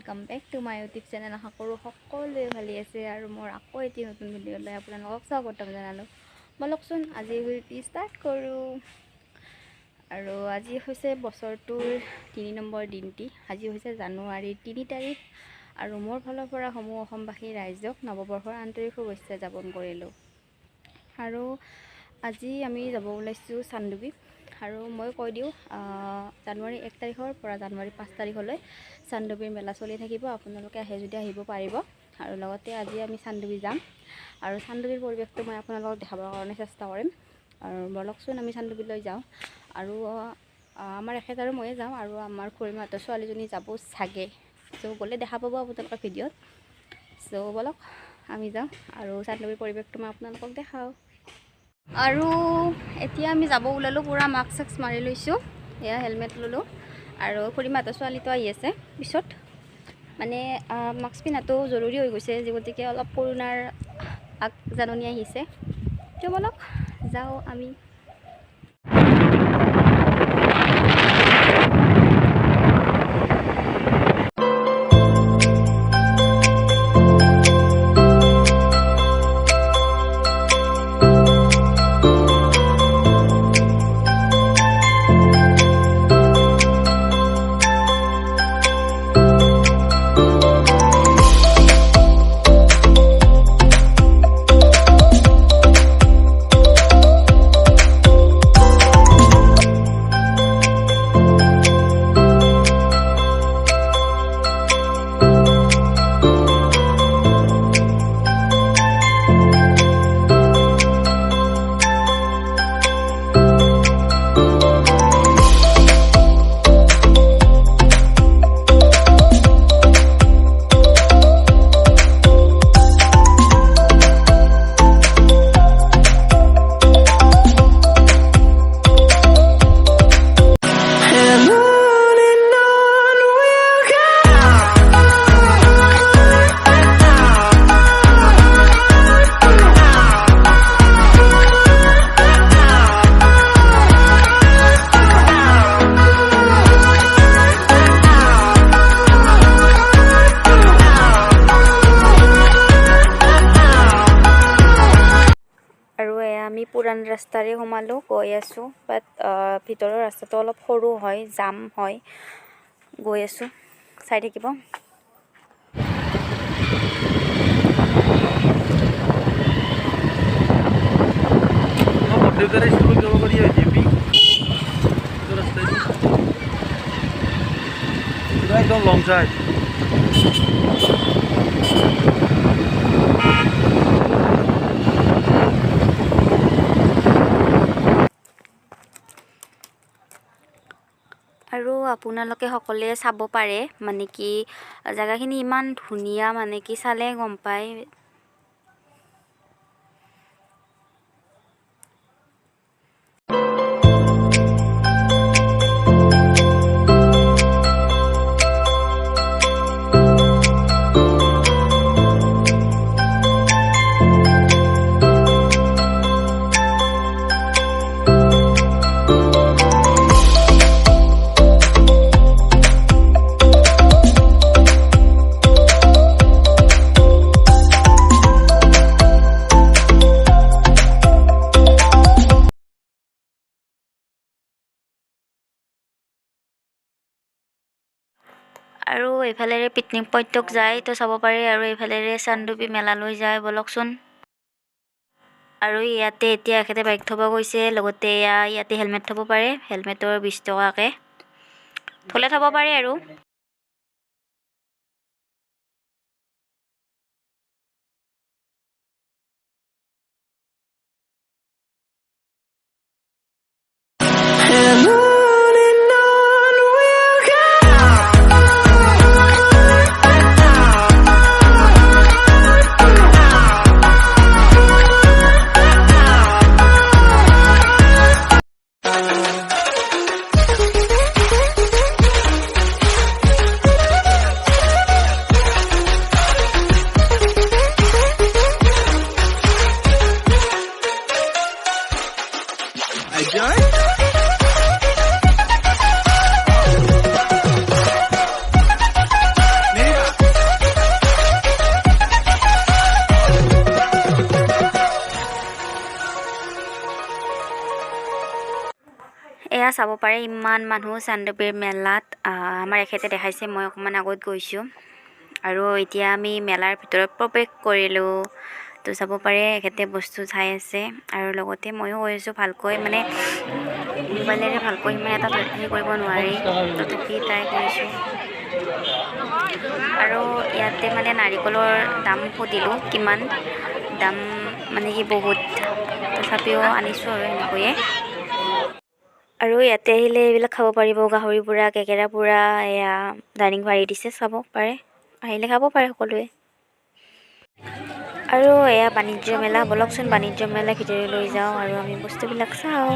Welcome back to my YouTube channel. आशा करूँ सकलोৱে ভালে আছে আৰু মোৰ আকৌ এটি নতুন ভিডিঅ' লৈ আপোনালোকক স্বাগতম জনালোঁ। বলকচোন আজি ভিডিঅ'টি ষ্টাৰ্ট কৰোঁ। আৰু আজি হৈছে বছৰটোৰ 3 নম্বৰ দিনটি। আজি হৈছে জানুৱাৰীৰ 3 তাৰিখ আৰু মোৰ ফালৰ পৰা সমূহ অসমবাসী ৰাইজক নৱবৰ্ষৰ আন্তৰিক শুভেচ্ছা জ্ঞাপন কৰিলোঁ। আৰু আজি আমি যাব ওলাইছোঁ চান্দুবি। আৰু মই কৈ দিওঁ জানুৱাৰী 1 তাৰিখৰ পৰা জানুৱাৰী 5 তাৰিখলৈ চান্দুবিৰ মেলা চলি থাকিব। আপোনালোকে আহে যদি আহিব পাৰিব। আৰু লগতে আজি আমি চান্দুবি যাম আৰু চান্দুবিৰ পৰিৱেশটো মই আপোনালোকক দেখাবৰ কাৰণে চেষ্টা কৰিম। আৰু বলকচোন আমি চান্দুবিলৈ যাওঁ। আৰু আমাৰ এখেত আৰু ময়ে যাওঁ আৰু আমাৰ খুৰীমাহঁতৰ ছোৱালীজনী যাব চাগে। চ' গ'লে দেখা পাব আপোনালোকে ভিডিঅ'ত। চ' বলক আমি যাওঁ আৰু চান্দুবিৰ পৰিৱেশটো মই আপোনালোকক দেখাওঁ। আৰু এতিয়া আমি যাব ওলালোঁ, পূৰা মাস্ক চাস্ক মাৰি লৈছোঁ, এয়া হেলমেট ল'লোঁ আৰু খুৰীমাহঁতৰ ছোৱালীটো আহি আছে পিছত। মানে মাস্ক পিন্ধাটো জৰুৰী হৈ গৈছে, যি গতিকে অলপ কৰোণাৰ আগজাননী আহিছে। তো বলক যাওঁ আমি। আমি পুৰাণ ৰাস্তাৰে সোমালোঁ, গৈ আছোঁ। বাট ভিতৰৰ ৰাস্তাটো অলপ সৰু হয়, জাম হয়। গৈ আছোঁ, চাই থাকিব। একদম লং সাইড। আৰু আপোনালোকে সকলোৱে চাব পাৰে, মানে কি জেগাখিনি ইমান ধুনীয়া, মানে কি চালে গম পায়। আৰু এইফালেৰে পিকনিক পইণ্টক যায় তো চাব পাৰে, আৰু এইফালেৰে চান্দুবি মেলালৈ যায়। বলকচোন। আৰু ইয়াতে এতিয়া এখেতে বাইক থ'ব গৈছে, লগতে ইয়াতে হেলমেট থ'ব পাৰে, হেলমেটৰ 20 টকাকৈ থ'লে থ'ব পাৰে আৰু। এয়া চাব পাৰে ইমান মানুহ চান্দৱীৰ মেলাত আমাৰ এখেতে দেখাইছে মই অকণমান আগত গৈছোঁ আৰু এতিয়া আমি মেলাৰ ভিতৰত প্ৰৱেশ কৰিলোঁ তো চাব পাৰে এখেতে বস্তু চাই আছে আৰু লগতে ময়ো কৈ আছোঁ ভালকৈ মানে মোবাইলেৰে ভালকৈ সিমান এটা হেৰি কৰিব নোৱাৰি তথাপি ট্ৰাই কৰিছোঁ আৰু ইয়াতে মানে নাৰিকলৰ দাম সুধিলোঁ কিমান দাম মানে কি বহুত তথাপিও আনিছোঁ আৰু এনেকৈয়ে আৰু ইয়াতে আহিলে এইবিলাক খাব পাৰিব গাহৰি পোৰা কেকেৰা পোৰা এয়া ডাইনিং পাৰি দিছে চাব পাৰে আহিলে খাব পাৰে সকলোৱে আৰু এয়া বাণিজ্য মেলা বলকচোন বাণিজ্য মেলা ভিতৰলৈ লৈ যাওঁ আৰু আমি বস্তুবিলাক চাওঁ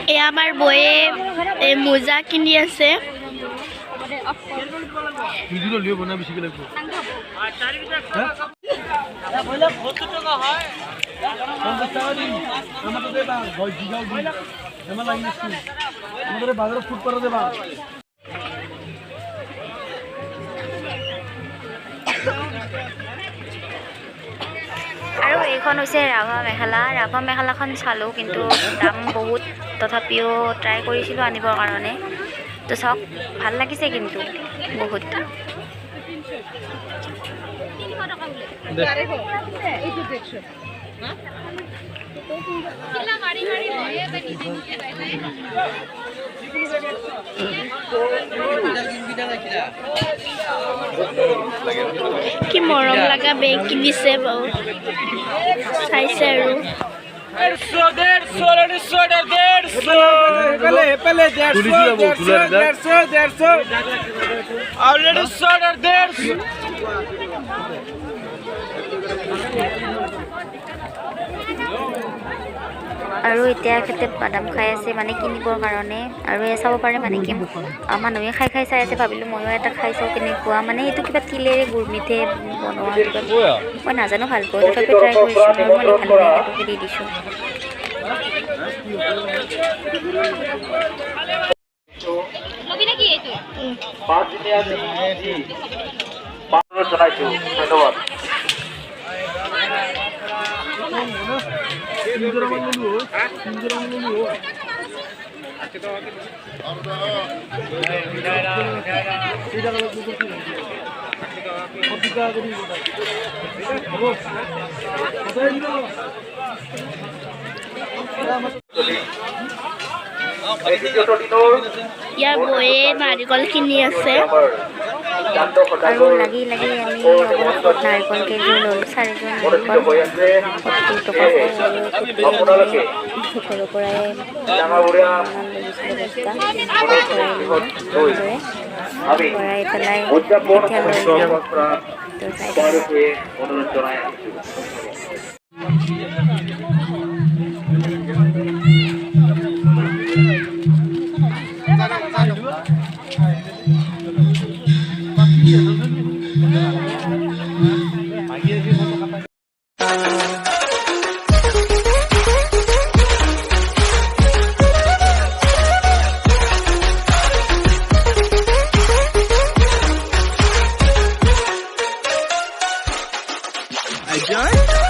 এয়া আমাৰ বয়ে মোজা কিনি আছে ভিডিও লিও বনা বেশি লাগবে বাজাৰে ফুড কৰে দেবা আৰু এইখন হৈছে ৰাভা মেখেলাখন চালোঁ কিন্তু দাম বহুত তথাপিও ট্ৰাই কৰিছিলোঁ আনিবৰ কাৰণে তো চাওক ভাল লাগিছে কিন্তু বহুত কি মৰম লগা বেগ কিনিছে বাৰু চাইছে আৰু আৰু এতিয়া এখেতে বাদাম খাই আছে মানে কিনিবৰ কাৰণে আৰু এয়া চাব পাৰে মানে কি মানুহে খাই চাই আছে ভাবিলোঁ ময়ো এটা খাই চাওঁ কেনেকুৱা মানে এইটো কিবা তিলেৰে গুৰ মিঠে বনোৱা মই নাজানো ভালকৈ তথাপি ট্ৰাই কৰিছোঁ আৰু মই লিখালে এখেতকে দি দিছোঁ ইয়াৰ বয়ে নাৰিকল কিনি আছে আৰু লাগি আমি অৱশেষত নাৰিকল কেজি ল'লোঁ 4জন নাৰিকল 70 টকা ঘৰৰ পৰাই ভৰাই পেলাই এতিয়া লৈ যাওঁ তো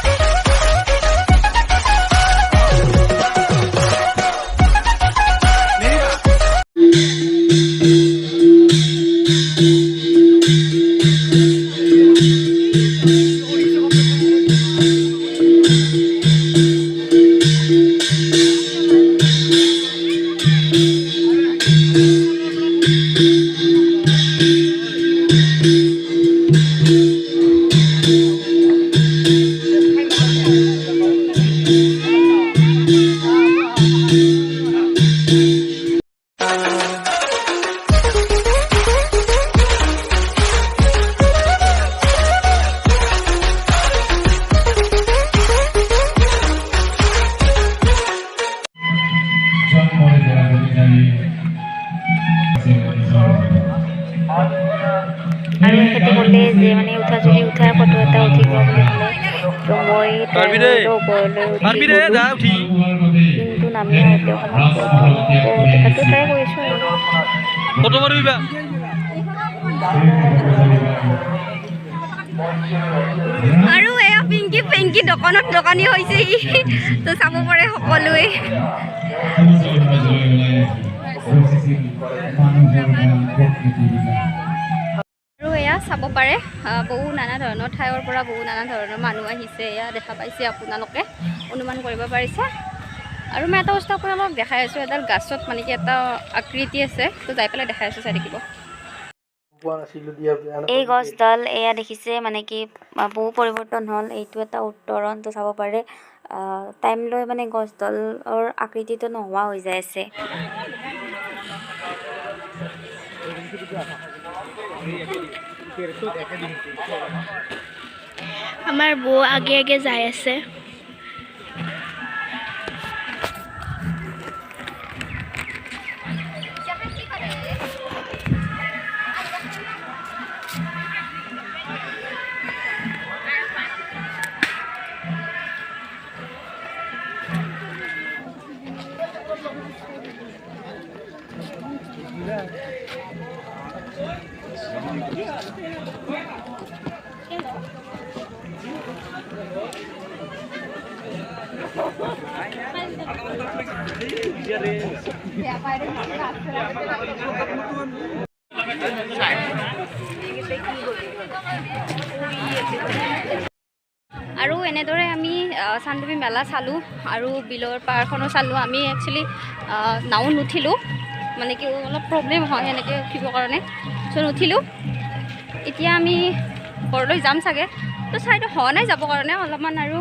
আৰু এখেতে ক'লে যে মানে উঠাৰ ফটো এটা উঠিব বুলি ক'লে তো মই ওপৰলৈ কিন্তু নামি আহোঁতে অকণমান দেখাটো ট্ৰাই কৰিছোঁ আৰু আৰু এয়া পিংকি দোকানত দোকানী হৈছে তো চাব পাৰে সকলোৱে আৰু এয়া চাব পাৰে বহু নানা ধৰণৰ ঠাইৰ পৰা বহু নানা ধৰণৰ মানুহ আহিছে এয়া দেখা পাইছে আপোনালোকে অনুমান কৰিব পাৰিছে আৰু মই এটা বস্তু আপোনালোকক দেখাই আছোঁ এডাল গাছত মানে কি এটা আকৃতি আছে তো যাই পেলাই দেখাই আছোঁ চাই থাকিব এই গছডাল এয়া দেখিছে মানে কি বহু পৰিৱৰ্তন হ'ল এইটো এটা উত্তৰণ তো চাব পাৰে টাইম লৈ মানে গছডালৰ আকৃতিটো নোহোৱা হৈ যায় আছে আমাৰ বৌ আগে আগে যাই আছে আৰু এনেদৰে আমি চানডুবি মেলা চালোঁ আৰু বিলৰ পাৰখনো চালোঁ আমি একচুৱেলি নাও নুঠিলোঁ মানে কি অলপ প্ৰব্লেম হয় এনেকৈ উঠিবৰ কাৰণে চ' নুঠিলোঁ এতিয়া আমি ঘৰলৈ যাম চাগে তো চাইটো হোৱা নাই যাবৰ কাৰণে অলপমান আৰু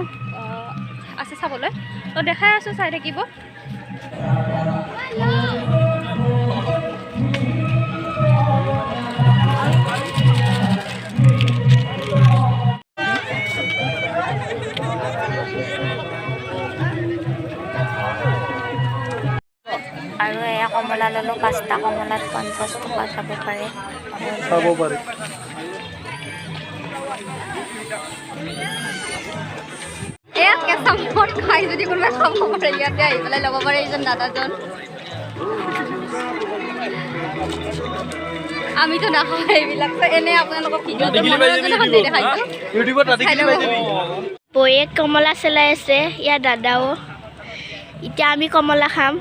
আছে চাবলৈ তো দেখাই আছোঁ চাই থাকিব আৰু এয়া কমলা ল'লোঁ 5টা কমলাত 50 টকা চাব পাৰে এয়া কেঁচা মদ খাই যদি কোনোবাই খাব পাৰে ইয়াতে আহি পেলাই ল'ব পাৰে এইজন দাদাজন আমিতো নাখাওঁ এইবিলাক এনে আপোনালোকক বৌয়ে কমলা চেলাই আছে ইয়াৰ দাদাও এতিয়া আমি কমলা খাম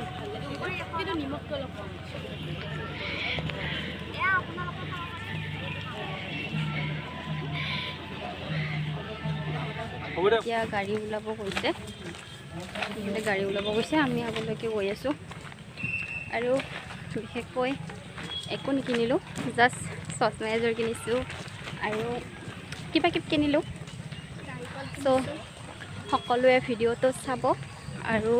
এতিয়া গাড়ী ওলাব গৈছে আমি আগলৈকে গৈ আছোঁ আৰু বিশেষকৈ একো নিকিনিলোঁ জাষ্ট চচমা এযোৰ কিনিছোঁ আৰু কিবা কিবি কিনিলোঁ চ' সকলোৱে ভিডিঅ'টো চাব আৰু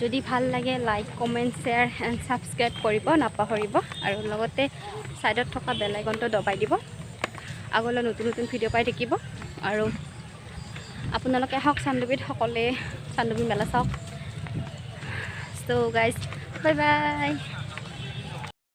যদি ভাল লাগে like comment share and subscribe কৰিব নাপাহৰিব আৰু লগতে ছাইডত থকা বেল আইকনটো দবাই দিব আগলৈ নতুন নতুন ভিডিঅ' পাই থাকিব আৰু আপোনালোকে আহক চানডুবিত সকলোৱে চানডুবি মেলা চাওক চ' গাইজ বাই বাই